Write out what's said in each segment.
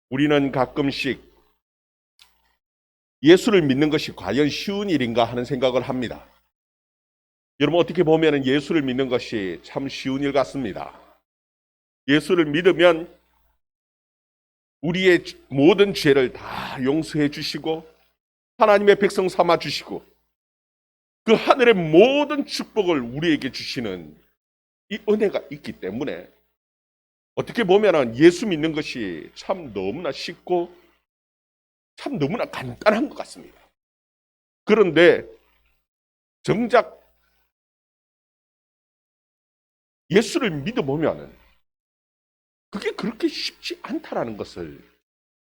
우리는 가끔씩 예수를 믿는 것이 과연 쉬운 일인가 하는 생각을 합니다. 여러분, 어떻게 보면 예수를 믿는 것이 참 쉬운 일 같습니다. 예수를 믿으면 우리의 모든 죄를 다 용서해 주시고 하나님의 백성 삼아 주시고 그 하늘의 모든 축복을 우리에게 주시는 이 은혜가 있기 때문에 어떻게 보면 예수 믿는 것이 참 너무나 쉽고 참 너무나 간단한 것 같습니다. 그런데 정작 예수를 믿어보면 그게 그렇게 쉽지 않다라는 것을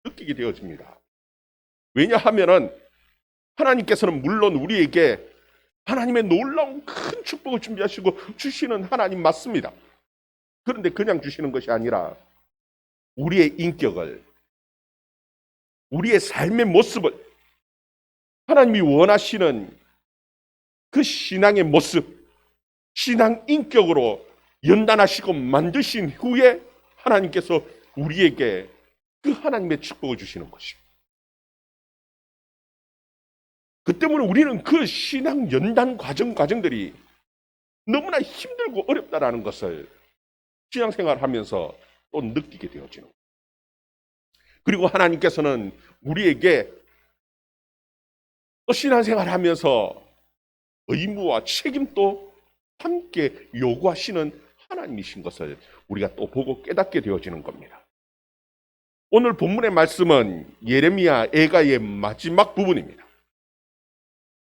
느끼게 되어집니다. 왜냐하면 하나님께서는 물론 우리에게 하나님의 놀라운 큰 축복을 준비하시고 주시는 하나님 맞습니다. 그런데 그냥 주시는 것이 아니라 우리의 인격을, 우리의 삶의 모습을 하나님이 원하시는 그 신앙의 모습, 신앙 인격으로 연단하시고 만드신 후에 하나님께서 우리에게 그 하나님의 축복을 주시는 것입니다. 그 때문에 우리는 그 신앙 연단 과정들이 너무나 힘들고 어렵다라는 것을 신앙생활을 하면서 또 느끼게 되어지는 거예요. 그리고 하나님께서는 우리에게 또 신앙생활을 하면서 의무와 책임도 함께 요구하시는 하나님이신 것을 우리가 또 보고 깨닫게 되어지는 겁니다. 오늘 본문의 말씀은 예레미야 애가의 마지막 부분입니다.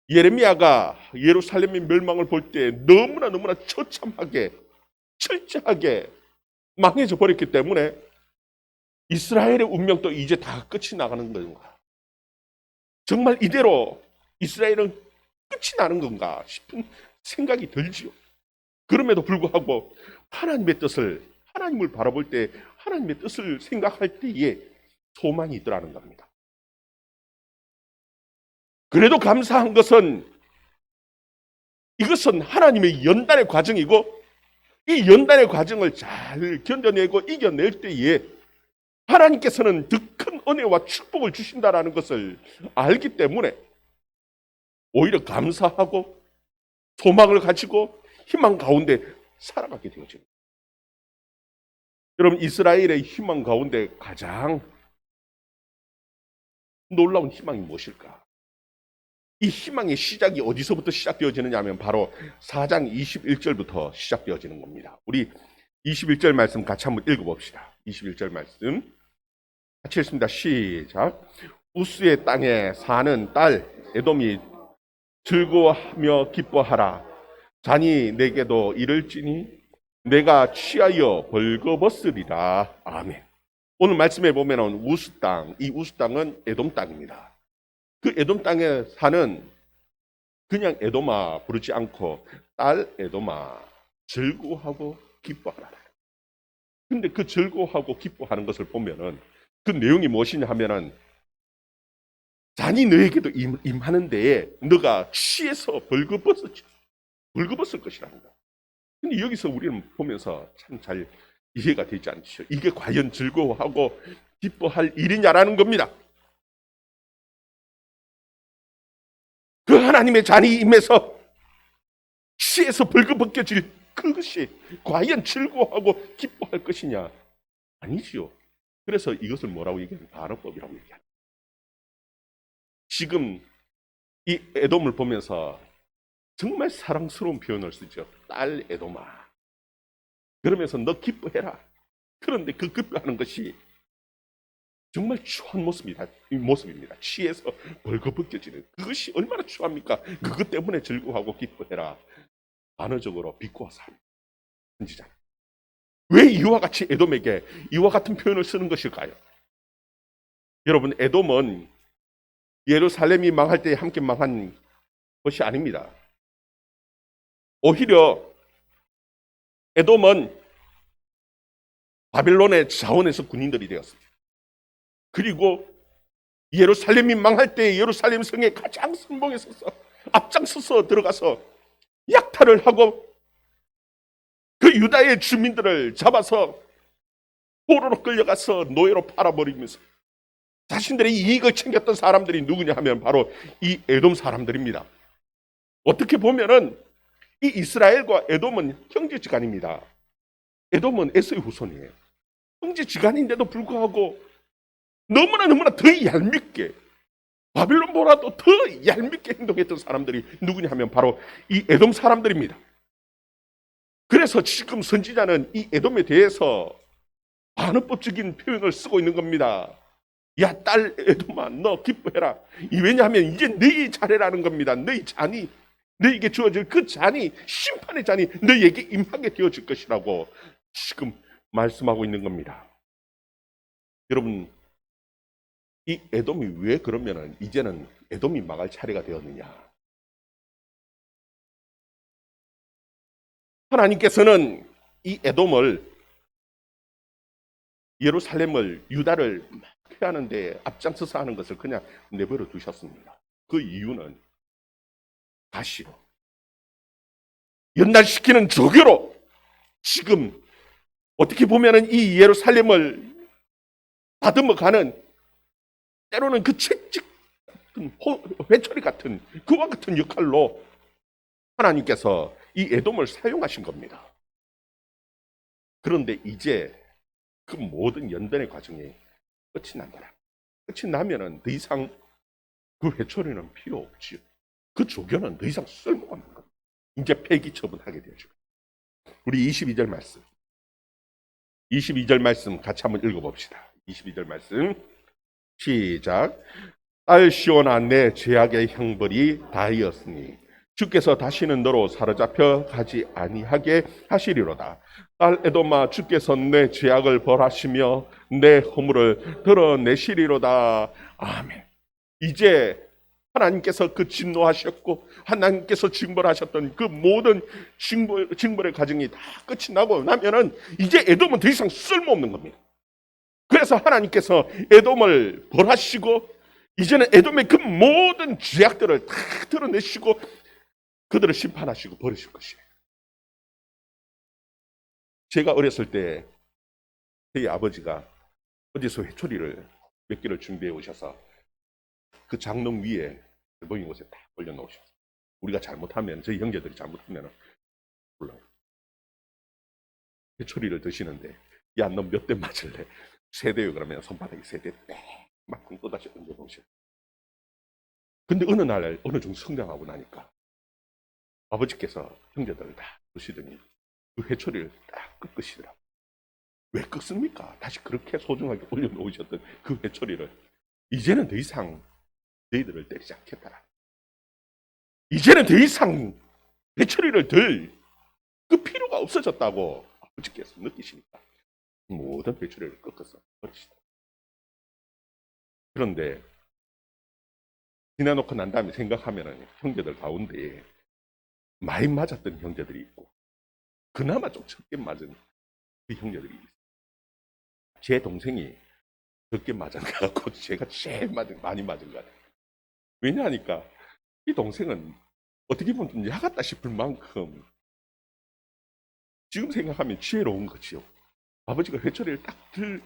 예레미야가 예루살렘의 멸망을 볼 때 너무나 처참하게 철저하게 망해져 버렸기 때문에 이스라엘의 운명도 이제 다 끝이 나가는 건가? 정말 이대로 이스라엘은 끝이 나는 건가 싶은 생각이 들지요. 그럼에도 불구하고 하나님의 뜻을, 하나님을 바라볼 때 하나님의 뜻을 생각할 때에 소망이 있더라는 겁니다. 그래도 감사한 것은 이것은 하나님의 연단의 과정이고 이 연단의 과정을 잘 견뎌내고 이겨낼 때에 하나님께서는 더 큰 은혜와 축복을 주신다라는 것을 알기 때문에 오히려 감사하고 소망을 가지고 희망 가운데 살아가게 되어집니다. 여러분, 이스라엘의 희망 가운데 가장 놀라운 희망이 무엇일까? 이 희망의 시작이 어디서부터 시작되어지느냐 하면 바로 4장 21절부터 시작되어지는 겁니다. 우리 21절 말씀 같이 한번 읽어봅시다. 21절 말씀 같이 읽습니다. 시작. 우스의 땅에 사는 딸 에돔이 즐거워하며 기뻐하라. 자니 내게도 이를지니 내가 취하여 벌거벗으리라. 아멘. 오늘 말씀에 보면 우스 땅, 이 우스 땅은 에돔 땅입니다. 그 에돔 땅에 사는 그냥 에돔아 부르지 않고 딸 에돔아 즐거워하고 기뻐하라. 근데 그 즐거워하고 기뻐하는 것을 보면은 그 내용이 무엇이냐 하면은 잔이 너에게도 임하는 데에 너가 취해서 벌거벗을 것이랍니다. 근데 여기서 우리는 보면서 참 잘 이해가 되지 않죠. 이게 과연 즐거워하고 기뻐할 일이냐라는 겁니다. 그 하나님의 잔이 임해서 취해서 벌거벗겨질 그것이 과연 즐거워하고 기뻐할 것이냐? 아니지요. 그래서 이것을 뭐라고 얘기하는 반어법이라고 얘기합니다. 지금 이 에돔을 보면서 정말 사랑스러운 표현을 쓰죠. 딸 에돔아. 그러면서 너 기뻐해라. 그런데 그 기뻐하는 것이 정말 추한 모습입니다. 취해서 벌거벗겨지는 그것이 얼마나 추합니까? 그것 때문에 즐거워하고 기뻐해라. 단어적으로 비꼬아서 선지자. 왜 이와 같이 에돔에게 이와 같은 표현을 쓰는 것일까요? 여러분, 에돔은 예루살렘이 망할 때 함께 망한 것이 아닙니다. 오히려 에돔은 바벨론의 자원에서 군인들이 되었습니다. 그리고 예루살렘이 망할 때 예루살렘 성에 가장 선봉에 서서 앞장서서 들어가서 약탈을 하고 그 유다의 주민들을 잡아서 포로로 끌려가서 노예로 팔아버리면서 자신들의 이익을 챙겼던 사람들이 누구냐 하면 바로 이 에돔 사람들입니다. 어떻게 보면은 이 이스라엘과 에돔은 형제지간입니다. 에돔은 에서의 후손이에요. 형제지간인데도 불구하고 너무나 더 얄밉게, 바빌론보다도 더 얄밉게 행동했던 사람들이 누구냐 하면 바로 이 에돔 사람들입니다. 그래서 지금 선지자는 이 에돔에 대해서 반어법적인 표현을 쓰고 있는 겁니다. 야, 딸 에돔아, 너 기뻐해라. 왜냐하면 이제 너희 차례라는 겁니다. 너희 잔이, 너에게 주어질 그 잔이, 심판의 잔이 너에게 임하게 되어질 것이라고 지금 말씀하고 있는 겁니다. 여러분, 이 에돔이 왜 그러면은 이제는 에돔이 망할 차례가 되었느냐? 하나님께서는 이 에돔을, 예루살렘을, 유다를 피하는데 앞장서서 하는 것을 그냥 내버려 두셨습니다. 그 이유는 가시로, 연날시키는 조교로 지금 어떻게 보면은 이 예루살렘을 다듬어가는, 때로는 그 채찍 같은, 회초리 같은, 그와 같은 역할로 하나님께서 이 에돔을 사용하신 겁니다. 그런데 이제 그 모든 연단의 과정이 끝이 난다. 끝이 나면은 더 이상 그 회초리는 필요 없지요. 그 조교는 더 이상 쓸모가 없는 겁니다. 이제 폐기 처분하게 되죠. 우리 22절 말씀. 22절 말씀 같이 한번 읽어봅시다. 22절 말씀 시작. 딸 시온아, 내 죄악의 형벌이 다하였으니 주께서 다시는 너로 사로잡혀 가지 아니하게 하시리로다. 딸 에돔아, 주께서 내 죄악을 벌하시며 내 허물을 드러내시리로다. 아멘. 이제 하나님께서 그 진노하셨고 하나님께서 징벌하셨던 그 모든 징벌의 과정이 다 끝이 나고 나면은 이제 에돔은 더 이상 쓸모없는 겁니다. 그래서 하나님께서 에돔을 벌하시고 이제는 에돔의 그 모든 죄악들을 다 드러내시고 그들을 심판하시고 버리실 것이에요. 제가 어렸을 때 저희 아버지가 어디서 회초리를 몇 개를 준비해 오셔서 그 장롱 위에 넓은 곳에 딱 올려놓으셨어요. 우리가 잘못하면, 저희 형제들이 잘못하면 몰라요. 회초리를 드시는데, 야, 너 몇 대 맞을래? 세 대요. 그러면 손바닥에 세 대 막 또다시 얹어놓으셔요. 근데 어느 날 어느 정도 성장하고 나니까 아버지께서 형제들을 다 드시더니 그 회초리를 딱 꺾으시더라고요. 왜 꺾습니까? 다시 그렇게 소중하게 올려놓으셨던 그 회초리를 이제는 더 이상 너희들을 때리지 않겠다. 이제는 더 이상 회초리를 들 그 필요가 없어졌다고 아버지께서 느끼시니까 모든 회초리를 꺾어서 버리시다. 그런데 지나놓고 난 다음에 생각하면 형제들 가운데 많이 맞았던 형제들이 있고 그나마 좀 적게 맞은 그 형제들이 있어요. 제 동생이 적게 맞은 것 같고 제가 제일 많이 맞은 것 같아요. 왜냐하니까 이 동생은 어떻게 보면 좀 야같다 싶을 만큼 지금 생각하면 지혜로운 거지요. 아버지가 회초리를 딱 들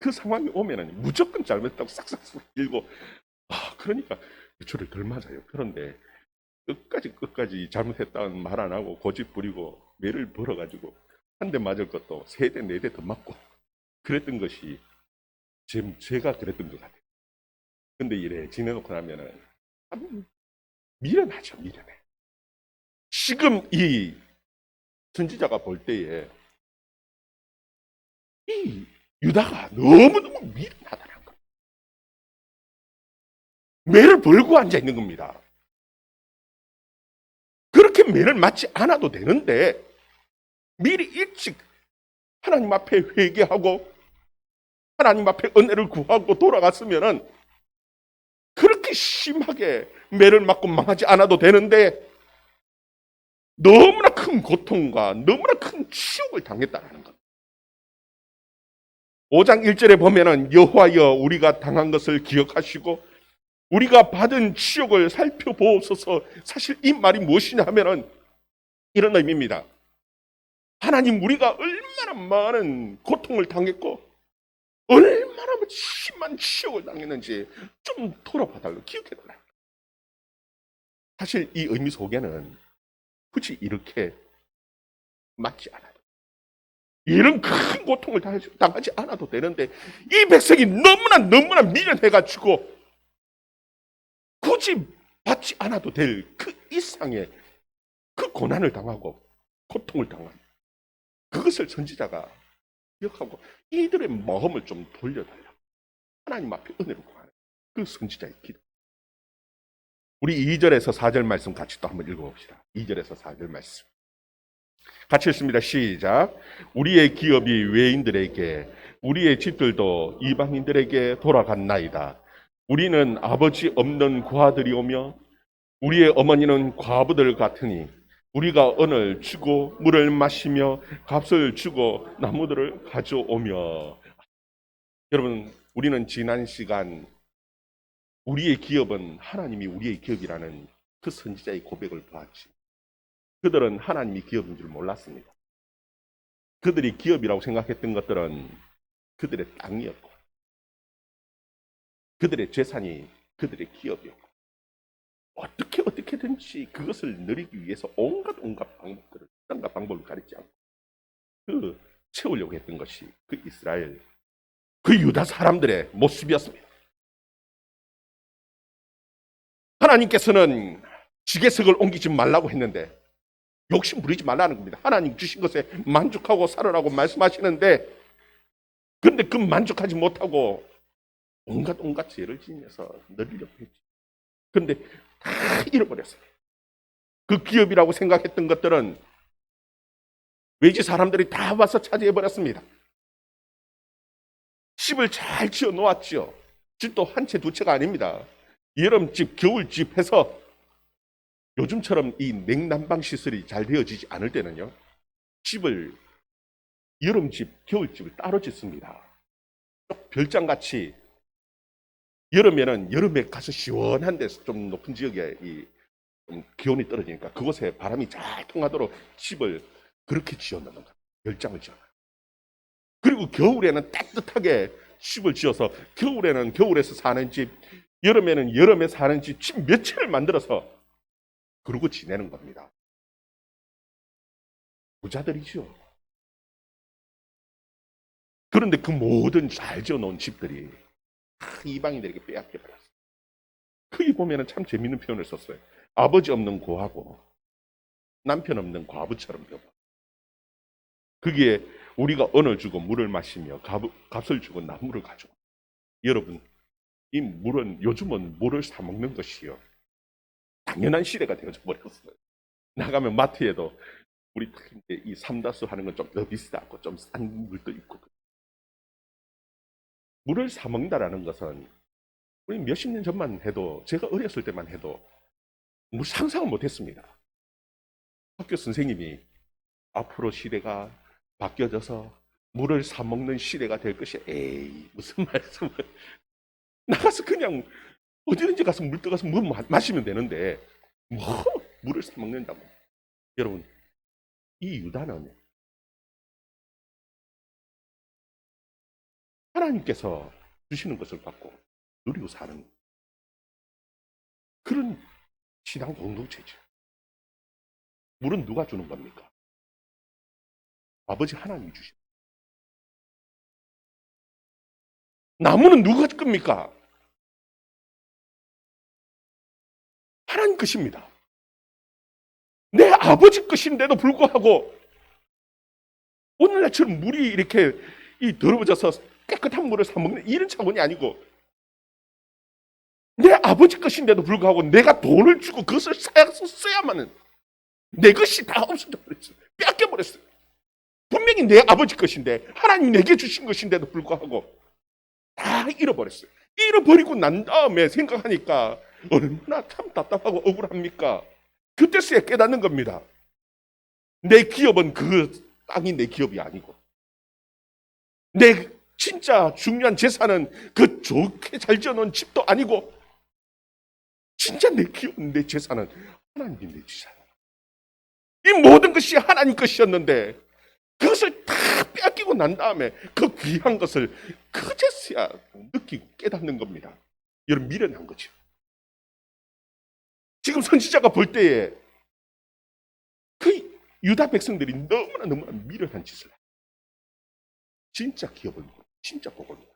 그 상황이 오면은 무조건 잘못했다고 싹싹 들고 그러니까 회초리를 덜 맞아요. 그런데 끝까지 잘못했다는 말 안 하고 고집 부리고 매를 벌어가지고 한 대 맞을 것도 세 대, 네 대 더 맞고 그랬던 것이 제가 그랬던 것 같아요. 근데 이래 지내놓고 나면은 미련하죠, 미련해. 지금 이 선지자가 볼 때에 이 유다가 너무너무 미련하다는 거예요. 매를 벌고 앉아 있는 겁니다. 그렇게 매를 맞지 않아도 되는데 미리 일찍 하나님 앞에 회개하고 하나님 앞에 은혜를 구하고 돌아갔으면은 그렇게 심하게 매를 맞고 망하지 않아도 되는데 너무나 큰 고통과 너무나 큰 치욕을 당했다는 것. 5장 1절에 보면은 여호와여 우리가 당한 것을 기억하시고 우리가 받은 치욕을 살펴보옵소서. 사실 이 말이 무엇이냐 하면은 이런 의미입니다. 하나님, 우리가 얼마나 많은 고통을 당했고 얼마나 심한 치욕을 당했는지 좀 돌아봐달라고, 기억해달라. 사실 이 의미 속에는 굳이 이렇게 맞지 않아도, 이런 큰 고통을 당하지 않아도 되는데, 이 백성이 너무나 미련해가지고 굳이 받지 않아도 될 그 이상의 그 고난을 당하고 고통을 당한 그것을 선지자가 기억하고 이들의 마음을 좀 돌려달라, 하나님 앞에 은혜를 구하는 그 선지자의 기도. 우리 2절에서 4절 말씀 같이 또 한번 읽어봅시다. 2절에서 4절 말씀 같이 읽습니다. 시작. 우리의 기업이 외인들에게, 우리의 집들도 이방인들에게 돌아갔나이다. 우리는 아버지 없는 고아들이오며 우리의 어머니는 과부들 같으니 우리가 언을 주고 물을 마시며 값을 주고 나무들을 가져오며. 여러분, 우리는 지난 시간 우리의 기업은 하나님이 우리의 기업이라는 그 선지자의 고백을 보았지. 그들은 하나님이 기업인 줄 몰랐습니다. 그들이 기업이라고 생각했던 것들은 그들의 땅이었고 그들의 재산이 그들의 기업이었고, 어떻게든지 그것을 누리기 위해서 온갖 방법들을, 수단과 방법을 가리지 않고 채우려고 했던 것이 그 이스라엘, 그 유다 사람들의 모습이었습니다. 하나님께서는 지계석을 옮기지 말라고 했는데 욕심 부리지 말라는 겁니다. 하나님 주신 것에 만족하고 살으라고 말씀하시는데, 그런데 그 만족하지 못하고 온갖 죄를 지면서 누리려고 했지. 그런데 다 잃어버렸어요. 그 기업이라고 생각했던 것들은 외지 사람들이 다 와서 차지해버렸습니다. 집을 잘 지어 놓았죠. 집도 한 채 두 채가 아닙니다. 여름집, 겨울집 해서 요즘처럼 이 냉난방 시설이 잘 되어지지 않을 때는요, 집을, 여름집, 겨울집을 따로 짓습니다. 별장같이. 여름에는 여름에 가서 시원한 데서, 좀 높은 지역에 좀 기온이 떨어지니까 그곳에 바람이 잘 통하도록 집을 그렇게 지어놓는 거예요. 별장을 지어놔요. 그리고 겨울에는 따뜻하게 집을 지어서 겨울에는 겨울에서 사는 집, 여름에는 여름에 사는 집 몇 채를 만들어서 그러고 지내는 겁니다. 부자들이죠. 그런데 그 모든 잘 지어놓은 집들이 다 이방인들에게 빼앗겨버렸어요. 거기 보면 참 재밌는 표현을 썼어요. 아버지 없는 고아고 남편 없는 과부처럼 되고, 거기에 우리가 언을 주고 물을 마시며 값을 주고 나무를 가지고. 여러분, 이 물은, 요즘은 물을 사 먹는 것이요 당연한 시대가 되어져 버렸어요. 나가면 마트에도 우리 이 삼다수 하는 건 좀 더 비싸고 좀 싼 물도 있고. 물을 사 먹는다라는 것은 우리 몇십 년 전만 해도, 제가 어렸을 때만 해도 뭐 상상을 못했습니다. 학교 선생님이 앞으로 시대가 바뀌어져서 물을 사 먹는 시대가 될 것이, 에이 무슨 말씀을. 나가서 그냥 어디든지 가서 물 떠가서 물 마시면 되는데 뭐 물을 사 먹는다고. 여러분, 이 유다는 하나님께서 주시는 것을 갖고 누리고 사는 그런 신앙 공동체죠. 물은 누가 주는 겁니까? 아버지 하나님이 주십니다. 나무는 누가 겁니까? 하나님 것입니다. 내 아버지 것인데도 불구하고 오늘날처럼 물이 이렇게 더러워져서 깨끗한 물을 사 먹는 이런 차원이 아니고, 내 아버지 것인데도 불구하고 내가 돈을 주고 그것을 써야만은 내 것이 다 없어져 버렸어요. 빼앗겨 버렸어요. 분명히 내 아버지 것인데, 하나님이 내게 주신 것인데도 불구하고 다 잃어버렸어요. 잃어버리고 난 다음에 생각하니까 얼마나 참 답답하고 억울합니까? 그때서야 깨닫는 겁니다. 내 기업은 그 땅이 내 기업이 아니고, 내 진짜 중요한 재산은 그 좋게 잘 지어놓은 집도 아니고, 진짜 내 기업은, 내 재산은 하나님이 내 재산. 이 모든 것이 하나님 것이었는데 그것을 다 빼앗기고 난 다음에 그 귀한 것을 그제서야 느끼고 깨닫는 겁니다. 여러분, 미련한 거죠. 지금 선지자가 볼 때에 그 유다 백성들이 너무나 미련한 짓을 해요. 진짜 기업을 먹고 진짜 복을 먹고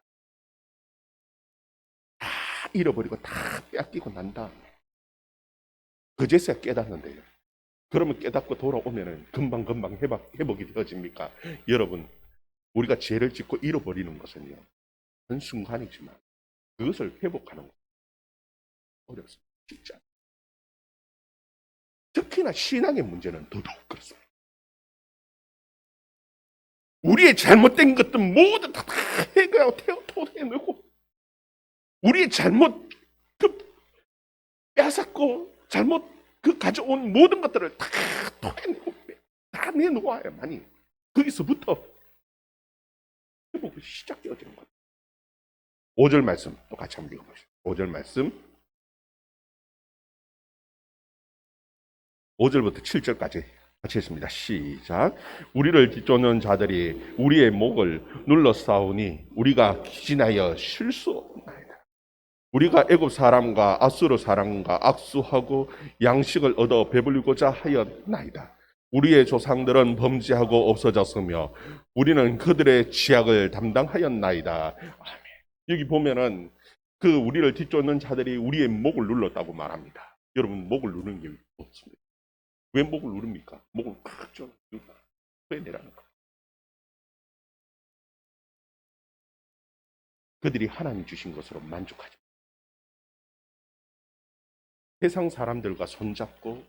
다 잃어버리고 다 빼앗기고 난 다음에 그제서야 깨닫는데요. 그러면 깨닫고 돌아오면은 금방 회복이 되어집니까? 여러분, 우리가 죄를 짓고 잃어버리는 것은요, 한순간이지만 그것을 회복하는 것 어렵습니다. 진짜. 특히나 신앙의 문제는 더더욱 그렇습니다. 우리의 잘못된 것들 모두 다 토해내고 우리의 잘못 빼앗았고 잘못 가져온 모든 것들을 다 토해내고 다 내놓아야만이 거기서부터 회복이 시작되어지는 거예요. 5절 말씀 또 같이 한번 읽어보시죠. 5절 말씀 5절부터 7절까지 같이 했습니다. 시작. 우리를 뒤쫓는 자들이 우리의 목을 눌러싸우니 우리가 기진하여 쉴 수 없나이다. 우리가 애굽 사람과 아수르 사람과 악수하고 양식을 얻어 배불리고자 하였나이다. 우리의 조상들은 범죄하고 없어졌으며 우리는 그들의 죄악을 담당하였나이다. 아멘. 여기 보면은 그 우리를 뒤쫓는 자들이 우리의 목을 눌렀다고 말합니다. 여러분, 목을 누르는 게 없습니다. 왜 목을 누릅니까? 목을 팍 좀 빼내라는 거. 그들이 하나님 주신 것으로 만족하죠. 세상 사람들과 손잡고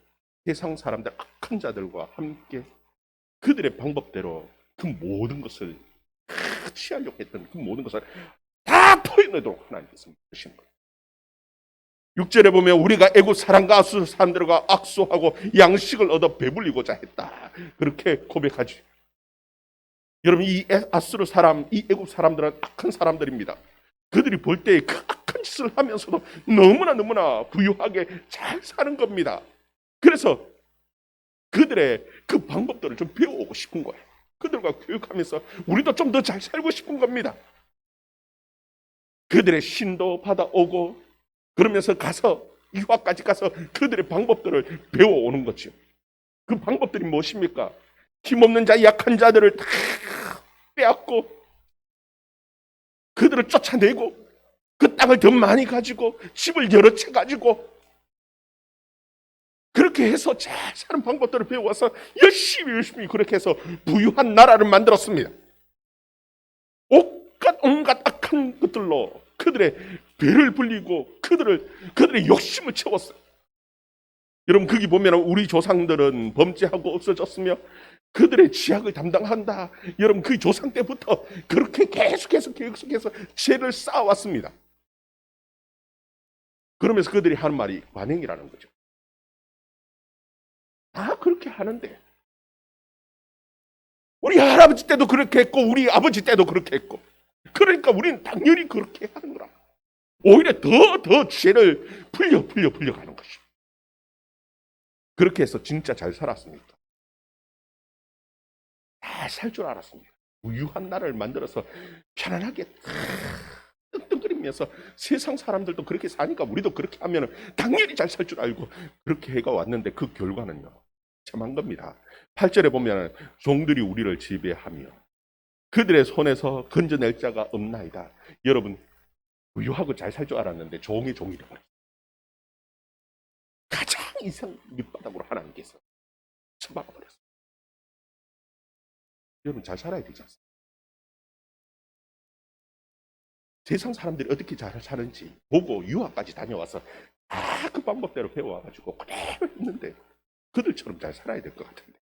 세상 사람들 악한 자들과 함께 그들의 방법대로 그 모든 것을 취하려고 했던 그 모든 것을 다 토해내도록 하나님께서 주신 거예요. 6절에 보면 우리가 애굽 사람과 아수르 사람들과 악수하고 양식을 얻어 배불리고자 했다. 그렇게 고백하지. 여러분, 이 아수르 사람, 이 애굽 사람들은 악한 사람들입니다. 그들이 볼 때 그 악한 짓을 하면서도 너무나 부유하게 잘 사는 겁니다. 그래서 그들의 그 방법들을 좀 배워오고 싶은 거예요. 그들과 교육하면서 우리도 좀 더 잘 살고 싶은 겁니다. 그들의 신도 받아오고 그러면서 유학까지 가서 그들의 방법들을 배워오는 거죠. 그 방법들이 무엇입니까? 힘없는 자, 약한 자들을 다 빼앗고 그들을 쫓아내고 그 땅을 더 많이 가지고 집을 여러 채 가지고 그렇게 해서 잘 사는 방법들을 배워서 열심히 그렇게 해서 부유한 나라를 만들었습니다. 온갖 악한 것들로 그들의 배를 불리고 그들의 욕심을 채웠어요. 여러분, 거기 보면 우리 조상들은 범죄하고 없어졌으며 그들의 죄악을 담당한다. 여러분, 그 조상 때부터 그렇게 계속해서 죄를 쌓아왔습니다. 그러면서 그들이 하는 말이 관행이라는 거죠. 다 그렇게 하는데 우리 할아버지 때도 그렇게 했고 우리 아버지 때도 그렇게 했고 그러니까 우리는 당연히 그렇게 하는 거라. 오히려 더 죄를 풀려가는 것이죠. 그렇게 해서 진짜 잘 살았습니다. 잘 살 줄 알았습니다. 우유한 나라를 만들어서 편안하게 뜬뜬거리면서 세상 사람들도 그렇게 사니까 우리도 그렇게 하면 당연히 잘 살 줄 알고 그렇게 해가 왔는데 그 결과는요, 참한 겁니다. 8절에 보면 종들이 우리를 지배하며 그들의 손에서 건져낼 자가 없나이다. 여러분, 부유하고 잘 살 줄 알았는데 종이 되어버렸어요. 가장 이상 밑바닥으로 하나님께서 쳐박아버렸어요. 여러분, 잘 살아야 되지 않습니까? 세상 사람들이 어떻게 잘 사는지 보고 유학까지 다녀와서 다 그 방법대로 배워와가지고 그대로 했는데 그들처럼 잘 살아야 될 것 같은데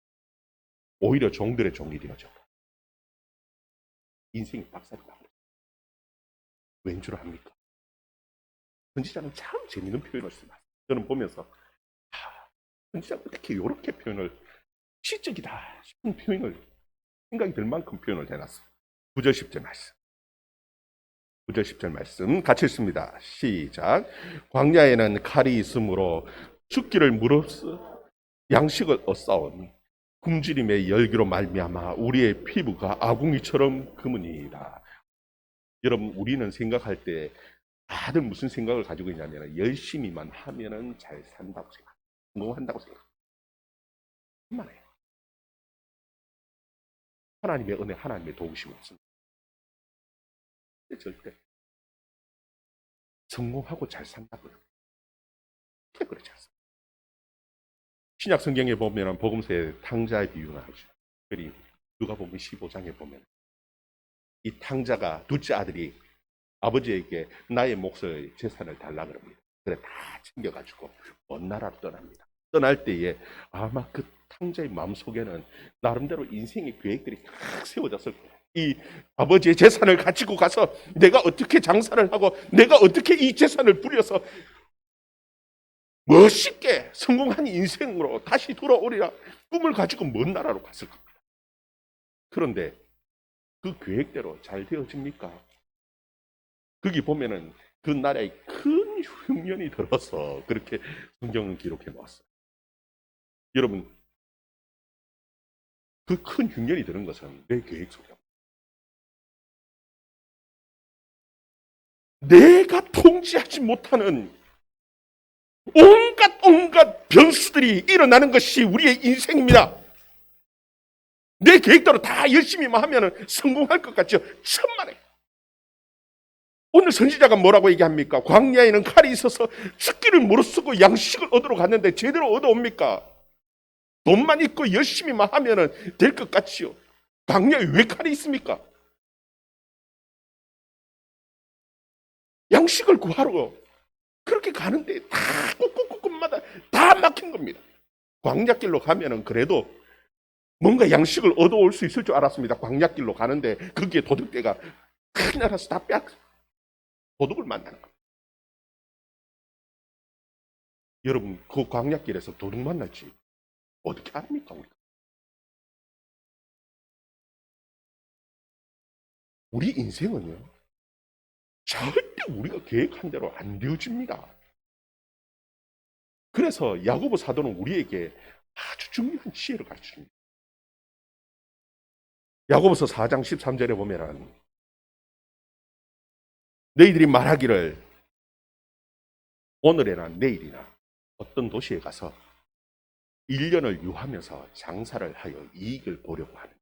오히려 종들의 종이 되어져 인생이 박살이 나버렸어요. 왠 줄 압니까? 선지자는 참 재미있는 표현을 씁니다. 저는 보면서 선지자가 어떻게 이렇게 표현을 시적이다 싶은 표현을 생각이 들 만큼 표현을 해놨어요. 9절 10절 말씀 9절 10절 말씀 같이 읽습니다. 시작. 광야에는 칼이 있으므로 죽기를 무릅쓰 양식을 얻사오니 굶주림의 열기로 말미암아 우리의 피부가 아궁이처럼 금으니이다. 여러분, 우리는 생각할 때 다들 무슨 생각을 가지고 있냐면 열심히만 하면은 잘 산다고 생각, 성공한다고 생각. 그만해요. 하나님의 은혜, 하나님의 도우심이 없습니다. 절대 성공하고 잘 산다고요. 그렇지 않습니다. 신약 성경에 보면 복음서에 탕자의 비유가 나오죠. 그리고 누가복음 15장에 보면 이 탕자가 둘째 아들이 아버지에게 나의 몫을 재산을 달라 그럽니다. 그래 다 챙겨가지고 먼 나라로 떠납니다. 떠날 때에 아마 그 탕자의 마음속에는 나름대로 인생의 계획들이 탁 세워졌을 거예요. 이 아버지의 재산을 가지고 가서 내가 어떻게 장사를 하고 내가 어떻게 이 재산을 부려서 멋있게 성공한 인생으로 다시 돌아오리라 꿈을 가지고 먼 나라로 갔을 겁니다. 그런데 그 계획대로 잘 되어집니까? 거기 보면은 그 나라에 큰 흉년이 들어서 그렇게 성경은 기록해 놓았어요. 여러분, 그 큰 흉년이 드는 것은 내 계획 속에 내가 통제하지 못하는 온갖 변수들이 일어나는 것이 우리의 인생입니다. 내 계획대로 다 열심히만 하면 성공할 것 같죠? 천만에. 오늘 선지자가 뭐라고 얘기합니까? 광야에는 칼이 있어서 죽기를 무릅쓰고 양식을 얻으러 갔는데 제대로 얻어옵니까? 돈만 있고 열심히만 하면 될 것 같지요. 광야에 왜 칼이 있습니까? 양식을 구하러 그렇게 가는데 다 꾹꾹꾹꾹마다 다 막힌 겁니다. 광야길로 가면은 그래도 뭔가 양식을 얻어올 수 있을 줄 알았습니다. 광야길로 가는데 거기에 도둑대가 큰 나라서 다 도둑을 만나는 겁니다. 여러분, 그 광야길에서 도둑 만날지 어떻게 압니까? 우리 인생은요, 절대 우리가 계획한 대로 안 되어집니다. 그래서 야고보 사도는 우리에게 아주 중요한 지혜를 가르쳐줍니다. 야고보서 4장 13절에 보면은 너희들이 말하기를 오늘이나 내일이나 어떤 도시에 가서 1년을 유하면서 장사를 하여 이익을 보려고 하는.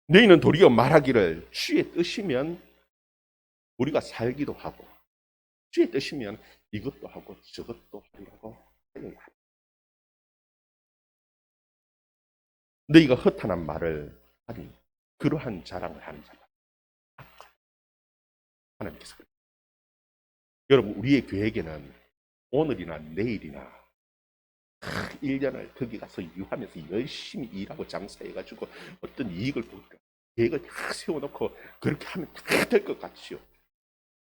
너희는 도리어 말하기를 주의 뜻이면 우리가 살기도 하고 주의 뜻이면 이것도 하고 저것도 하려고 하여야 한다. 너희가 허탄한 말을 하니 그러한 자랑을 하는 자다. 하나님께서 여러분, 우리의 계획에는 오늘이나 내일이나 1년을 거기 가서 유하면서 열심히 일하고 장사해가지고 어떤 이익을 볼까 계획을 다 세워놓고 그렇게 하면 다 될 것 같지요.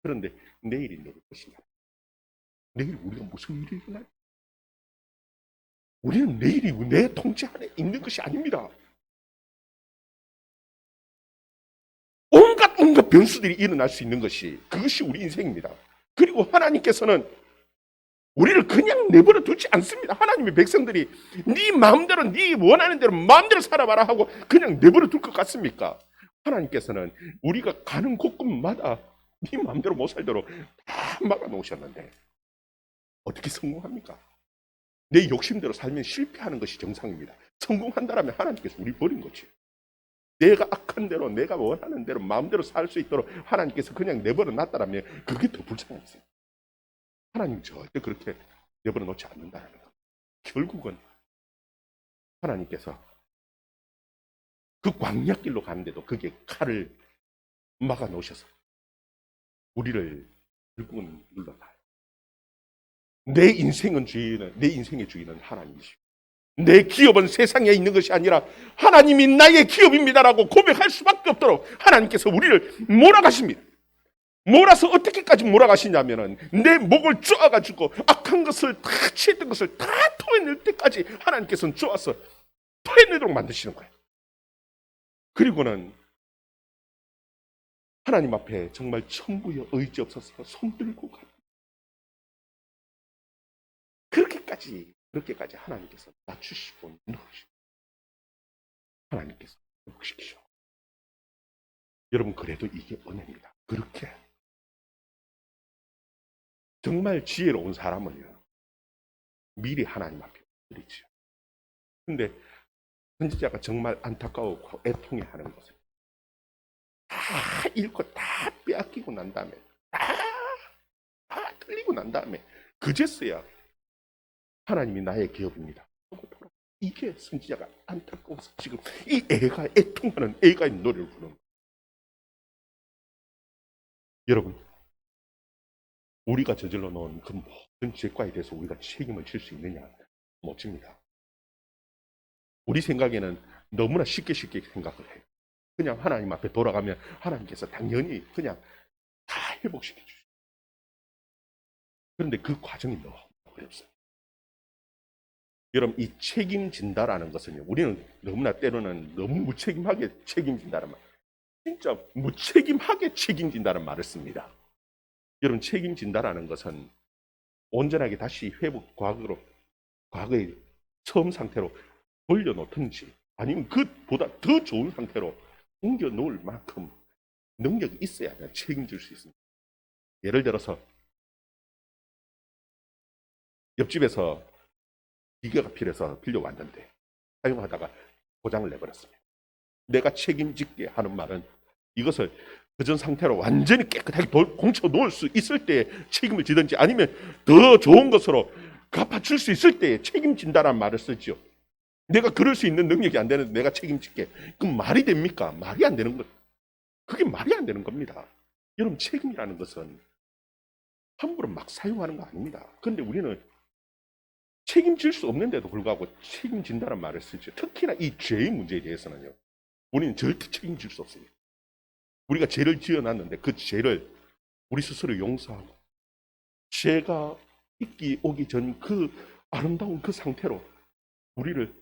그런데 내일이 누굴 것이냐? 내일 우리가 무슨 일이 일어나요? 우리는 내일이 내 통제 안에 있는 것이 아닙니다. 온갖 변수들이 일어날 수 있는 것이 그것이 우리 인생입니다. 그리고 하나님께서는 우리를 그냥 내버려 두지 않습니다. 하나님의 백성들이 네 마음대로 네 원하는 대로 마음대로 살아봐라 하고 그냥 내버려 둘 것 같습니까? 하나님께서는 우리가 가는 곳곳마다 네 마음대로 못 살도록 다 막아 놓으셨는데 어떻게 성공합니까? 내 욕심대로 살면 실패하는 것이 정상입니다. 성공한다라면 하나님께서 우리 버린 거지. 내가 악한 대로 내가 원하는 대로 마음대로 살 수 있도록 하나님께서 그냥 내버려 놨다라면 그게 더 불쌍했어요. 하나님 절대 그렇게 내버려 놓지 않는다는 거. 결국은 하나님께서 그 광야길로 가는데도 그게 칼을 막아 놓으셔서 우리를 결국은 눌러놔요. 내 인생의 주인은 하나님이시고 내 기업은 세상에 있는 것이 아니라 하나님이 나의 기업입니다라고 고백할 수밖에 없도록 하나님께서 우리를 몰아가십니다. 몰아서 어떻게까지 몰아가시냐면은 내 목을 쪼아가지고 악한 것을 다 취했던 것을 다 토해낼 때까지 하나님께서는 쪼아서 토해내도록 만드시는 거예요. 그리고는 하나님 앞에 정말 천부여 의지 없어서 손들고 가. 그렇게까지 그렇게까지 하나님께서 낮추시고 넣으시고 하나님께서 회복시키셔. 여러분, 그래도 이게 은혜입니다. 그렇게 정말 지혜로운 사람은요, 미리 하나님 앞에 드리죠. 근데 선지자가 정말 안타까웠고 애통해하는 것은 다 잃고 다 빼앗기고 난 다음에 다 틀리고 난 다음에 그제서야 하나님이 나의 기업입니다. 이게 선지자가 안타까워서 지금 이 애가 애통하는 애가의 노래를 부르는 거예요. 여러분, 우리가 저질러 놓은 그 모든 죄과에 대해서 우리가 책임을 질 수 있느냐? 못 집니다. 우리 생각에는 너무나 쉽게 생각을 해요. 그냥 하나님 앞에 돌아가면 하나님께서 당연히 그냥 다 회복시켜 주시죠. 그런데 그 과정이 너무 어렵습니다. 여러분, 이 책임진다라는 것은요, 우리는 너무나 때로는 너무 무책임하게 책임진다는 말, 진짜 무책임하게 책임진다는 말을 씁니다. 여러분, 책임진다라는 것은 온전하게 다시 회복, 과거의 처음 상태로 돌려놓든지 아니면 그보다 더 좋은 상태로 옮겨 놓을 만큼 능력이 있어야만 책임질 수 있습니다. 예를 들어서 옆집에서 기계가 필요해서 빌려왔는데 사용하다가 고장을 내버렸습니다. 내가 책임질게 하는 말은 이것을 그전 상태로 완전히 깨끗하게 공쳐 놓을 수 있을 때 책임을 지든지 아니면 더 좋은 것으로 갚아줄 수 있을 때 책임진다라는 말을 쓰죠. 내가 그럴 수 있는 능력이 안 되는데 내가 책임질게. 그럼 말이 됩니까? 말이 안 되는 것. 그게 말이 안 되는 겁니다. 여러분, 책임이라는 것은 함부로 막 사용하는 거 아닙니다. 그런데 우리는 책임질 수 없는데도 불구하고 책임진다는 말을 쓰죠. 특히나 이 죄의 문제에 대해서는요, 우리는 절대 책임질 수 없습니다. 우리가 죄를 지어놨는데 그 죄를 우리 스스로 용서하고 죄가 오기 전 그 아름다운 그 상태로 우리를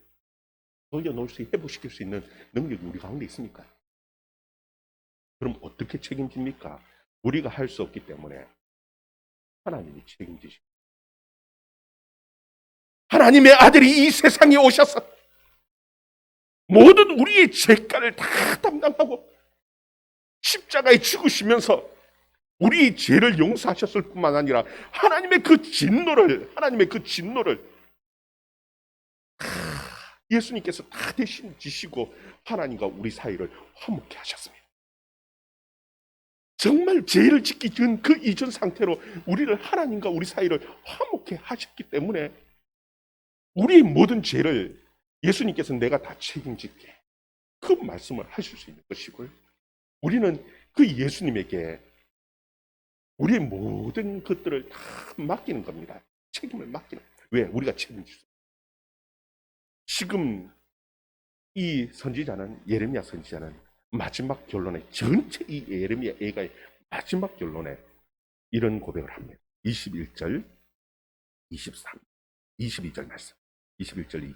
돌려놓을 수, 회복시킬 수 있는 능력이 우리 가운데 있습니까? 그럼 어떻게 책임집니까? 우리가 할 수 없기 때문에 하나님이 책임지시고, 하나님의 아들이 이 세상에 오셔서 모든 우리의 죄가를 다 담당하고 십자가에 죽으시면서 우리의 죄를 용서하셨을 뿐만 아니라 하나님의 그 진노를 예수님께서 다 대신 지시고 하나님과 우리 사이를 화목케 하셨습니다. 정말 죄를 짓기 전 그 이전 상태로 우리를, 하나님과 우리 사이를 화목케 하셨기 때문에 우리의 모든 죄를 예수님께서 내가 다 책임질게, 그 말씀을 하실 수 있는 것이고요. 우리는 그 예수님에게 우리의 모든 것들을 다 맡기는 겁니다. 책임을 맡기는. 왜? 우리가 책임질 수. 지금 이 선지자는, 예레미야 선지자는 마지막 결론에, 전체 이 예레미야 애가의 마지막 결론에 이런 고백을 합니다. 21절, 23, 22절 말씀. 21절,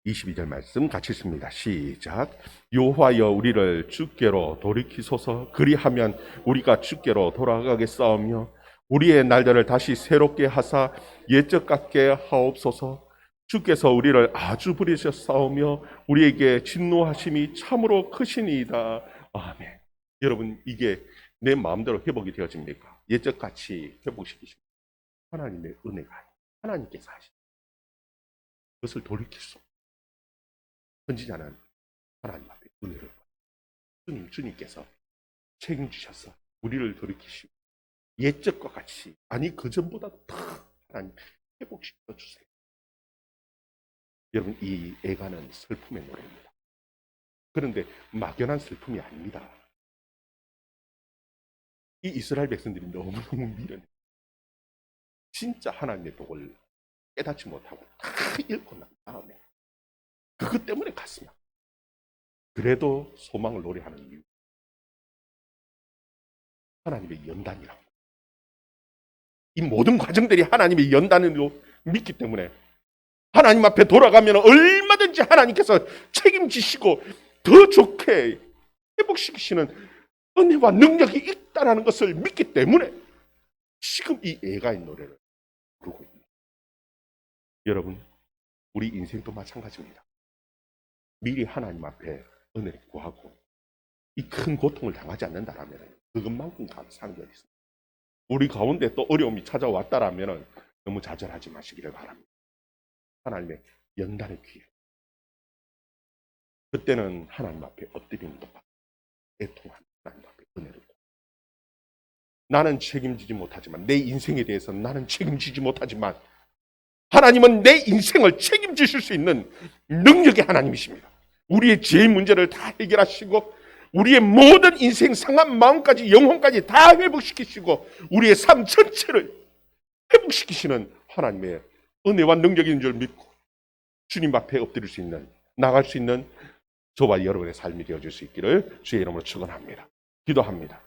22절 말씀 같이 읽습니다. 시작. 여호와여, 우리를 주께로 돌이키소서. 그리하면 우리가 주께로 돌아가겠사오며 우리의 날들을 다시 새롭게 하사 옛적 같게 하옵소서. 주께서 우리를 아주 부리셨사오며 우리에게 진노하심이 참으로 크시니이다. 아멘. 여러분, 이게 내 마음대로 회복이 되어집니까? 옛적같이 회복시키시고 하나님의 은혜가, 하나님께서 하신 그것을 돌이킬 수 없어요. 선지자는 하나님 앞에 은혜를 받고 주님께서 책임지셔서 우리를 돌이키시고 옛적과 같이, 아니 그전보다 더 하나님 회복시켜 주세요. 여러분, 이 애가는 슬픔의 노래입니다. 그런데 막연한 슬픔이 아닙니다. 이 이스라엘 백성들이 너무너무 미련해. 진짜 하나님의 복을 깨닫지 못하고 다 잃고 난 다음에 그것 때문에 갔으면 그래도 소망을 노래하는 이유, 하나님의 연단이라고. 이 모든 과정들이 하나님의 연단으로 믿기 때문에 하나님 앞에 돌아가면 얼마든지 하나님께서 책임지시고 더 좋게 회복시키시는 은혜와 능력이 있다는 것을 믿기 때문에 지금 이 애가의 노래를 부르고 있습니다. 여러분, 우리 인생도 마찬가지입니다. 미리 하나님 앞에 은혜를 구하고 이 큰 고통을 당하지 않는다라면 그것만큼 감사한 게 어디 있습니까? 우리 가운데 또 어려움이 찾아왔다라면 너무 좌절하지 마시기를 바랍니다. 하나님의 연단의 기회. 그때는 하나님 앞에 엎드리는 것과 애통하는 하나님 앞에 은혜를 구합니다. 나는 책임지지 못하지만, 내 인생에 대해서 나는 책임지지 못하지만 하나님은 내 인생을 책임지실 수 있는 능력의 하나님이십니다. 우리의 죄의 문제를 다 해결하시고 우리의 모든 인생 상한 마음까지 영혼까지 다 회복시키시고 우리의 삶 전체를 회복시키시는 하나님의 은혜와 능력인 줄 믿고 주님 앞에 엎드릴 수 있는, 나갈 수 있는 저와 여러분의 삶이 되어줄 수 있기를 주의 이름으로 축원합니다. 기도합니다.